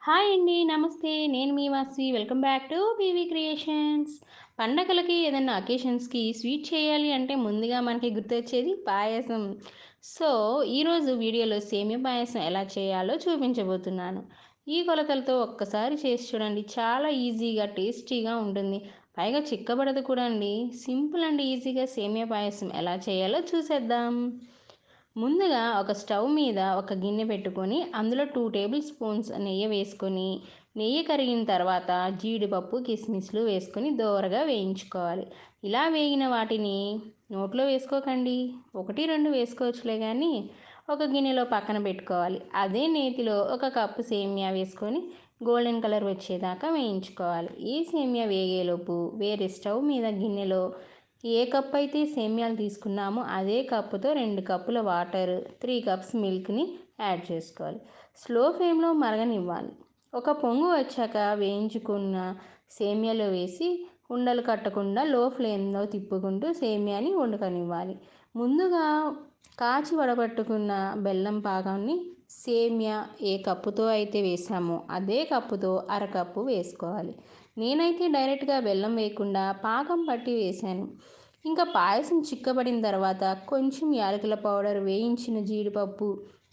Hi అండి. నమస్తే. నేను మీ వాసి. Welcome back to PV creations. పండగలకి ఏదైనా అకేషన్స్‌కి స్వీట్ చేయాలి అంటే ముందుగా మనకి గుర్తొచ్చేది పాయసం. సో, ఈరోజు వీడియోలో సేమియా పాయసం ఎలా చేయాలో చూపించబోతున్నాను. ఈ కొలతలతో ఒక్కసారి చేసి చూడండి. చాలా ఈజీగా, టేస్టీగా ఉంటుంది. పైగా చిక్కబడదు కూడా అండి. సింపుల్ అండ్ ఈజీగా సేమియా పాయసం ఎలా చేయాలో చూసేద్దాం. ముందుగా ఒక స్టవ్ మీద ఒక గిన్నె పెట్టుకొని అందులో 2 టేబుల్ స్పూన్స్ నెయ్యి వేసుకొని నెయ్యి కరిగిన తర్వాత జీడిపప్పు కిస్మిస్లు వేసుకొని దోరగా వేయించుకోవాలి. ఇలా వేగిన వాటిని నోట్లో వేసుకోకండి. 1, 2 వేసుకోవచ్చులే కానీ ఒక గిన్నెలో పక్కన పెట్టుకోవాలి. అదే నేతిలో ఒక కప్పు సేమియా వేసుకొని గోల్డెన్ కలర్ వచ్చేదాకా వేయించుకోవాలి. ఈ సేమియా వేగేలోపు వేరే స్టవ్ మీద గిన్నెలో ఏ కప్ అయితే సేమ్యాలు తీసుకున్నామో అదే కప్పుతో 2 కప్పుల వాటర్, 3 కప్స్ మిల్క్ని యాడ్ చేసుకోవాలి. స్లో ఫ్లేమ్లో మరగనివ్వాలి. ఒక పొంగు వచ్చాక వేయించుకున్న సేమ్యాలో వేసి ఉండలు కట్టకుండా లో ఫ్లేమ్లో తిప్పుకుంటూ సేమ్యాని ఉడకనివ్వాలి. ముందుగా కాచి వడబట్టుకున్న బెల్లం పాకాన్ని సేమ్యా ఏ కప్పుతో అయితే వేసామో అదే కప్పుతో అరకప్పు వేసుకోవాలి. నేనైతే డైరెక్ట్గా బెల్లం వేయకుండా పాకం పట్టి వేశాను. ఇంకా పాయసం చిక్కబడిన తర్వాత కొంచెం యాలకుల పౌడర్, వేయించిన జీడిపప్పు,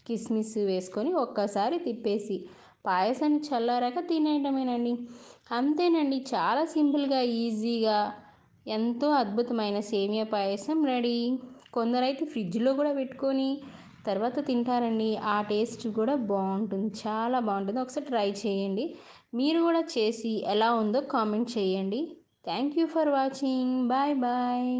కిస్మిస్ వేసుకొని ఒక్కసారి తిప్పేసి పాయసాన్ని చల్లారాక తినేయటమేనండి. అంతేనండి, చాలా సింపుల్గా, ఈజీగా ఎంతో అద్భుతమైన సేమియా పాయసం రెడీ. కొందరైతే ఫ్రిడ్జ్లో కూడా పెట్టుకొని తర్వాత తింటారండి. ఆ టేస్ట్ కూడా బాగుంటుంది, చాలా బాగుంటుంది. ఒకసారి ట్రై చేయండి. మీరు కూడా చేసి ఎలా ఉందో కామెంట్ చేయండి. Thank you for watching. Bye bye.